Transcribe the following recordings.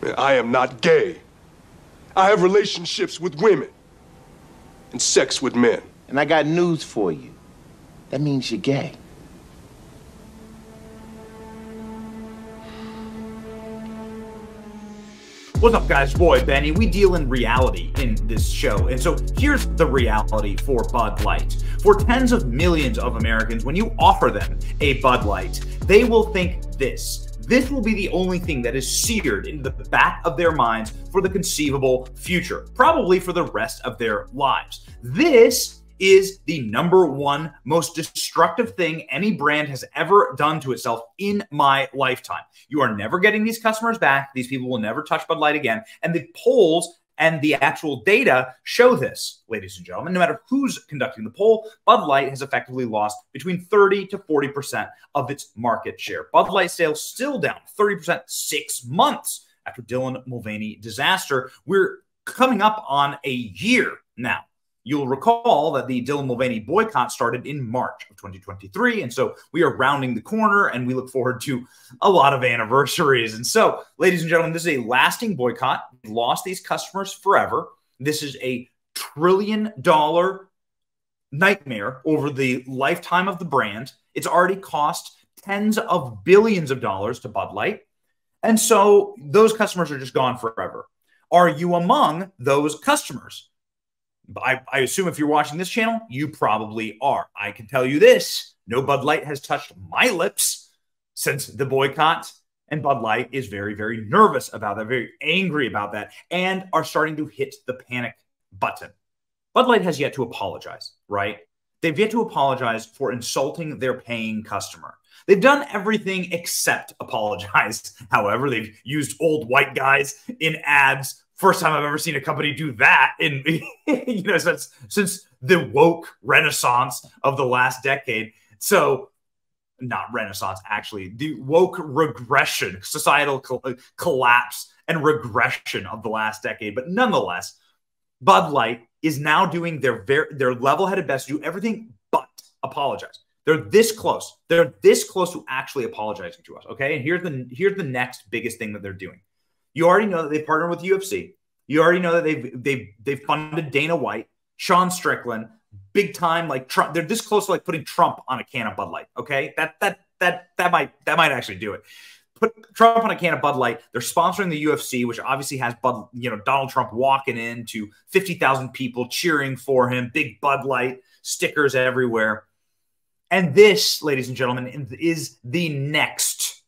I am not gay. I have relationships with women and sex with men. And I got news for you. That means you're gay. What's up, guys? Boy, Benny. We deal in reality in this show. And so here's the reality for Bud Light. For tens of millions of Americans, when you offer them a Bud Light, they will think this. This will be the only thing that is seared into the back of their minds for the conceivable future, probably for the rest of their lives. This is the #1 most destructive thing any brand has ever done to itself in my lifetime. You are never getting these customers back. These people will never touch Bud Light again. And the polls and the actual data show this, ladies and gentlemen. No matter who's conducting the poll, Bud Light has effectively lost between 30 to 40% of its market share. Bud Light sales still down 30% 6 months after Dylan Mulvaney disaster. We're coming up on a year now. You'll recall that the Dylan Mulvaney boycott started in March of 2023. And so we are rounding the corner and we look forward to a lot of anniversaries. And so, ladies and gentlemen, this is a lasting boycott. We lost these customers forever. This is a $1 trillion nightmare over the lifetime of the brand. It's already cost tens of billions of dollars to Bud Light. And so those customers are just gone forever. Are you among those customers? I assume if you're watching this channel, you probably are. I can tell you this, no Bud Light has touched my lips since the boycott, and Bud Light is very, very nervous about that, very angry about that, and are starting to hit the panic button. Bud Light has yet to apologize, right? They've yet to apologize for insulting their paying customer. They've done everything except apologize. However, they've used old white guys in ads. First time I've ever seen a company do that in, since the woke renaissance of the last decade. So, not renaissance, actually, the woke regression, societal collapse and regression of the last decade. But nonetheless, Bud Light is now doing their level-headed best to do everything but apologize. They're this close. They're this close to actually apologizing to us. Okay, and here's the next biggest thing that they're doing. You already know that they partnered with UFC. You already know that they've funded Dana White, Sean Strickland, big time, like Trump. They're this close to like putting Trump on a can of Bud Light. Okay, that might actually do it. Put Trump on a can of Bud Light. They're sponsoring the UFC, which obviously has Donald Trump walking in to 50,000 people cheering for him, big Bud Light stickers everywhere. And this, ladies and gentlemen, is the next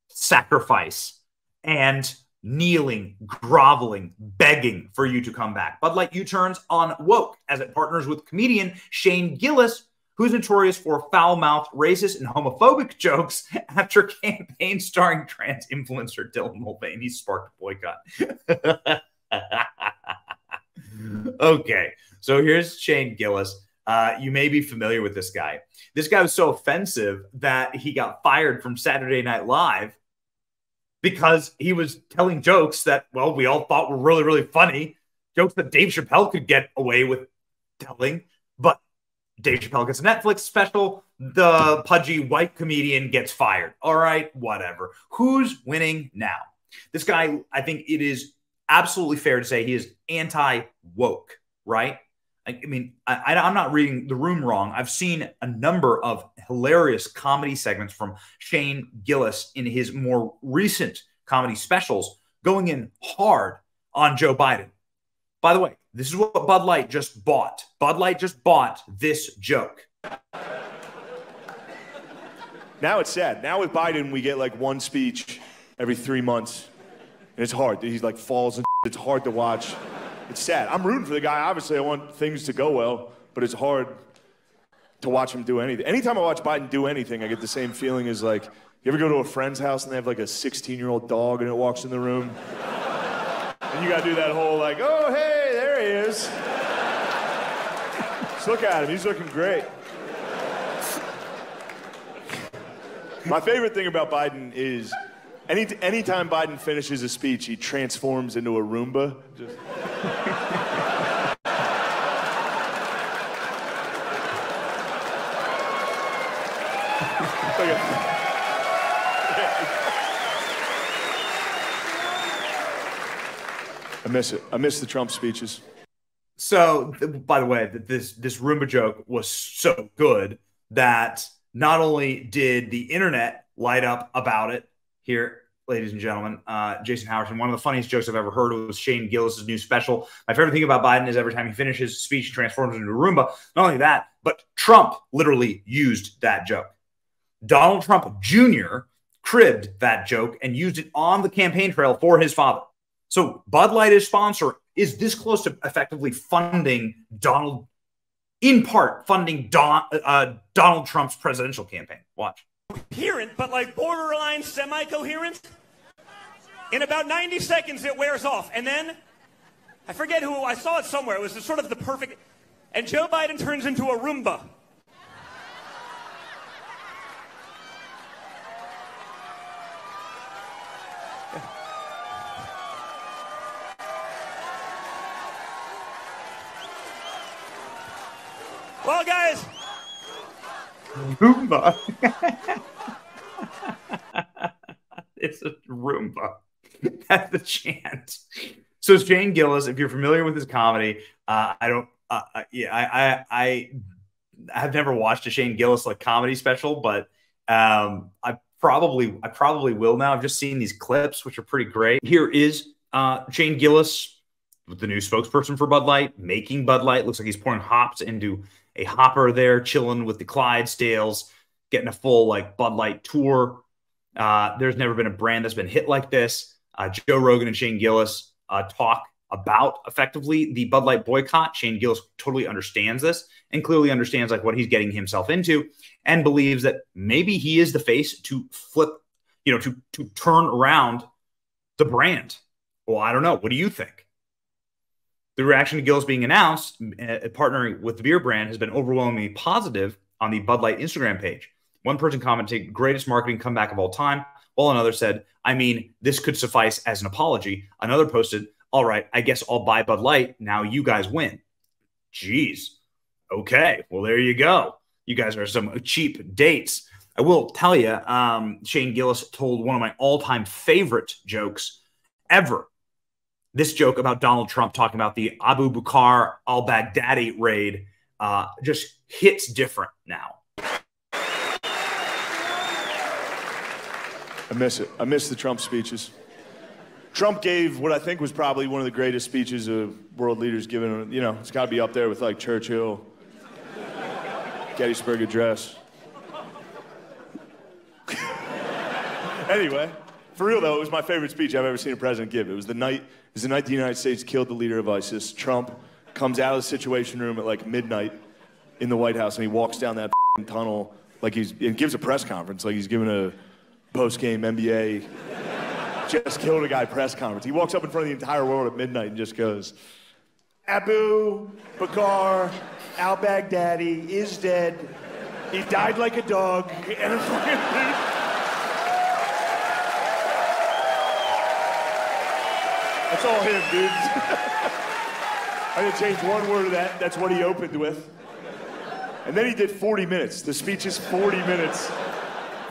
sacrifice and kneeling, groveling, begging for you to come back. Bud Light U-turns on woke as it partners with comedian Shane Gillis, who's notorious for foul-mouthed, racist, and homophobic jokes after campaign starring trans influencer Dylan Mulvaney sparked a boycott. Okay, so here's Shane Gillis. You may be familiar with this guy. This guy was so offensive that he got fired from Saturday Night Live because he was telling jokes that, well, we all thought were really, really funny. Jokes that Dave Chappelle could get away with telling. But Dave Chappelle gets a Netflix special. The pudgy white comedian gets fired. All right, whatever. Who's winning now? This guy, I think it is absolutely fair to say he is anti-woke, right? I mean, I'm not reading the room wrong. I've seen a number of hilarious comedy segments from Shane Gillis in his more recent comedy specials going in hard on Joe Biden. By the way, this is what Bud Light just bought. Bud Light just bought this joke. Now it's sad. Now with Biden, we get like one speech every 3 months. And it's hard. He's like falls and it's hard to watch. It's sad. I'm rooting for the guy. Obviously, I want things to go well, but it's hard to watch him do anything. Anytime I watch Biden do anything, I get the same feeling as like, you ever go to a friend's house and they have like a 16-year-old dog and it walks in the room? And you got to do that whole like, oh, hey, there he is. Just look at him. He's looking great. My favorite thing about Biden is anytime Biden finishes a speech, he transforms into a Roomba. Just... I miss it. I miss the Trump speeches. So, by the way, this Roomba joke was so good that not only did the internet light up about it here, ladies and gentlemen, Jason Howerton, one of the funniest jokes I've ever heard was Shane Gillis' new special. My favorite thing about Biden is every time he finishes his speech, he transforms into a Roomba. Not only that, but Trump literally used that joke. Donald Trump Jr. cribbed that joke and used it on the campaign trail for his father. So Bud Light, his sponsor, is this close to effectively funding Donald, in part funding Donald Trump's presidential campaign. Watch. Coherent, but like borderline semi-coherent. In about 90 seconds, it wears off. And then, I forget who, I saw it somewhere. It was sort of the perfect, and Joe Biden turns into a Roomba. Well, guys. Roomba. It's a Roomba. That's the chant. So Shane Gillis, if you're familiar with his comedy, I have never watched a Shane Gillis like comedy special, but I probably will now. I've just seen these clips, which are pretty great. Here is Shane Gillis, the new spokesperson for Bud Light, making Bud Light. Looks like he's pouring hops into a hopper there, chilling with the Clydesdales, getting a full like Bud Light tour. There's never been a brand that's been hit like this. Joe Rogan and Shane Gillis talk about effectively the Bud Light boycott. Shane Gillis totally understands this and clearly understands like what he's getting himself into and believes that maybe he is the face to flip, to turn around the brand. Well, I don't know. What do you think? The reaction to Gillis being announced, partnering with the beer brand, has been overwhelmingly positive on the Bud Light Instagram page. One person commented, greatest marketing comeback of all time, while another said, I mean, this could suffice as an apology. Another posted, all right, I guess I'll buy Bud Light. Now you guys win. Jeez. Okay, well, there you go. You guys are some cheap dates. I will tell you, Shane Gillis told one of my all-time favorite jokes ever. This joke about Donald Trump talking about the Abu Bakr al-Baghdadi raid just hits different now. I miss it. I miss the Trump speeches. Trump gave what I think was probably one of the greatest speeches of world leaders given. It's got to be up there with like Churchill, Gettysburg Address. Anyway, for real though, it was my favorite speech I've ever seen a president give. It was the night the United States killed the leader of ISIS. Trump comes out of the Situation Room at like midnight in the White House and he walks down that tunnel like and gives a press conference like he's giving a post-game NBA just killed a guy press conference. He walks up in front of the entire world at midnight and just goes, Abu Bakr al-Baghdadi is dead. He died like a dog. And that's all him, dude. I didn't change one word of that. That's what he opened with. And then he did 40 minutes. The speech is 40 minutes.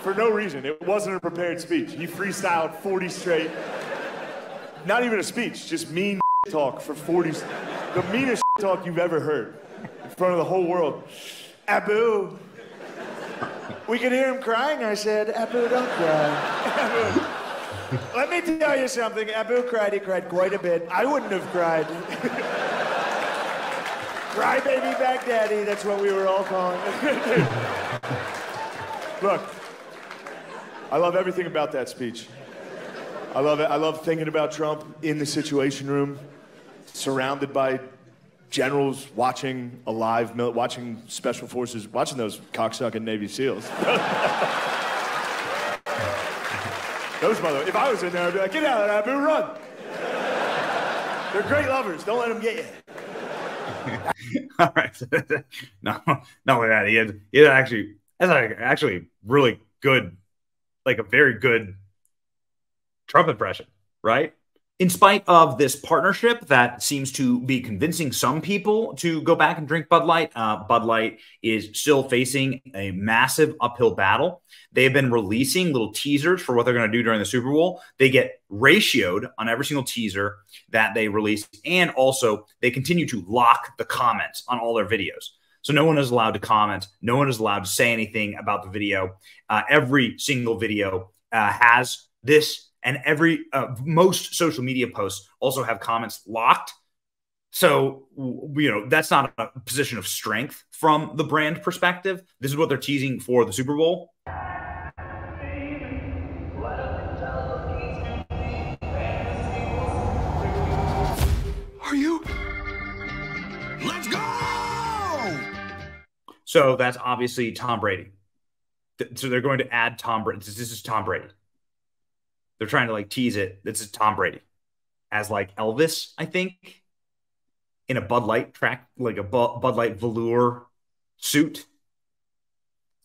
For no reason. It wasn't a prepared speech. He freestyled 40 straight. Not even a speech, just mean talk for 40. The meanest talk you've ever heard in front of the whole world. Abu. We could hear him crying. I said, Abu, don't cry. Abu. Let me tell you something. Abu cried. He cried quite a bit. I wouldn't have cried. Cry baby Baghdadi. That's what we were all calling it. Look. I love everything about that speech. I love it. I love thinking about Trump in the Situation Room, surrounded by generals watching watching special forces, watching those cocksucking Navy SEALs. If I was in there, I'd be like, get out of there, Abu, run. They're great lovers. Don't let them get you. All right. No, not like that. He had actually really good, like a very good Trump impression, right? in spite of this partnership that seems to be convincing some people to go back and drink Bud Light, Bud Light is still facing a massive uphill battle. They've been releasing little teasers for what they're going to do during the Super Bowl. They get ratioed on every single teaser that they release, and also they continue to lock the comments on all their videos. So no one is allowed to comment. No one is allowed to say anything about the video. Every single video has this. And most social media posts also have comments locked. So, that's not a position of strength from the brand perspective. This is what they're teasing for the Super Bowl. Are you? Let's go! So that's obviously Tom Brady. So they're going to add Tom Brady. This is Tom Brady. They're trying to tease it. This is Tom Brady as Elvis, I think, in a Bud Light Bud Light velour suit.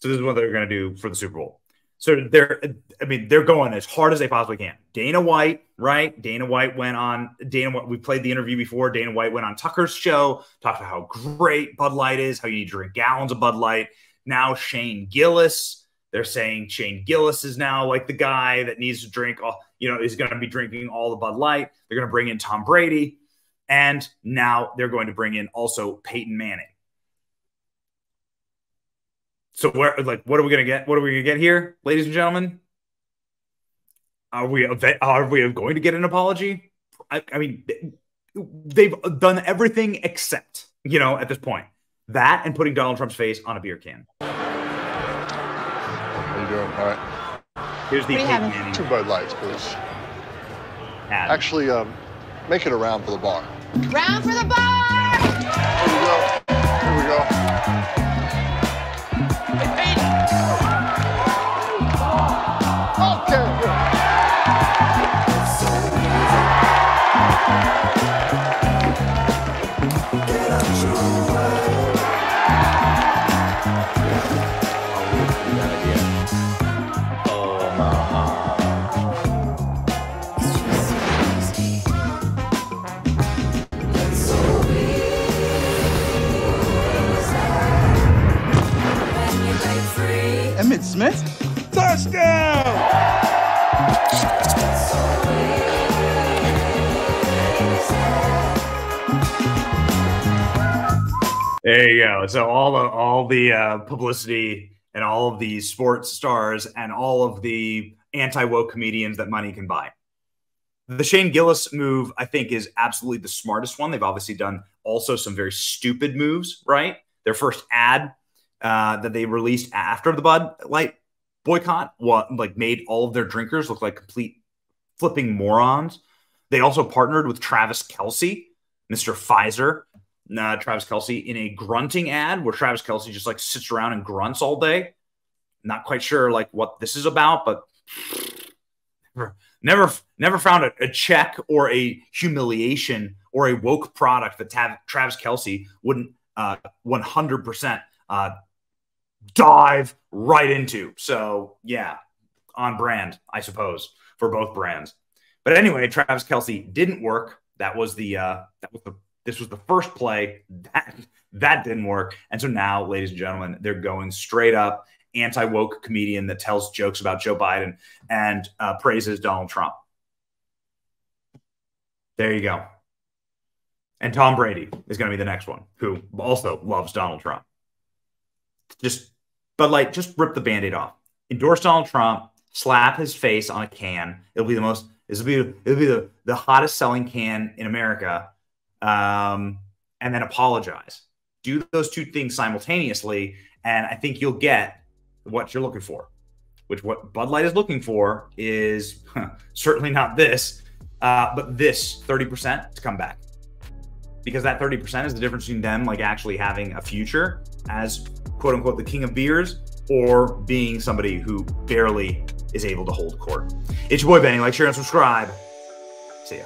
So this is what they're going to do for the Super Bowl. So they're going as hard as they possibly can. Dana White, right? We played the interview before. Dana White went on Tucker's show, talked about how great Bud Light is, how you need to drink gallons of Bud Light. Now Shane Gillis. They're saying Shane Gillis is now the guy that needs to drink is going to be drinking all the Bud Light. They're going to bring in Tom Brady. And now they're going to bring in also Peyton Manning. So what are we going to get? What are we going to get here, ladies and gentlemen? Are we going to get an apology? I mean, they've done everything except, at this point, that and putting Donald Trump's face on a beer can. How you doing? All right. Here's the Peyton Manning. 2 Bud Lights, please. Actually, make it a round for the bar. Round for the bar! Here we go. Here we go. Smith. Touchdown! There you go. So all the publicity and all of the sports stars and all of the anti-woke comedians that money can buy. The Shane Gillis move, I think, is absolutely the smartest one. They've obviously done also some very stupid moves, right? Their first ad that they released after the Bud Light boycott made all of their drinkers look like complete flipping morons. They also partnered with Travis Kelce, Mr. Pfizer, Travis Kelce, in a grunting ad where Travis Kelce just sits around and grunts all day. Not quite sure what this is about, but never found a check or a humiliation or a woke product that Travis Kelce wouldn't 100% dive right into. So yeah, on brand, I suppose, for both brands. But anyway, Travis Kelce didn't work. This was the first play that didn't work. And so now, ladies and gentlemen, they're going straight up anti-woke comedian that tells jokes about Joe Biden and praises Donald Trump. There you go. And Tom Brady is going to be the next one, who also loves Donald Trump. But just rip the Band-Aid off. Endorse Donald Trump, slap his face on a can. It'll be the hottest selling can in America. And then apologize. Do those two things simultaneously, and I think you'll get what you're looking for. Which what Bud Light is looking for is certainly not this, but this 30% to come back. Because that 30% is the difference between them actually having a future as quote unquote the king of beers or being somebody who barely is able to hold court. It's your boy Benny. Like, share, and subscribe. See ya.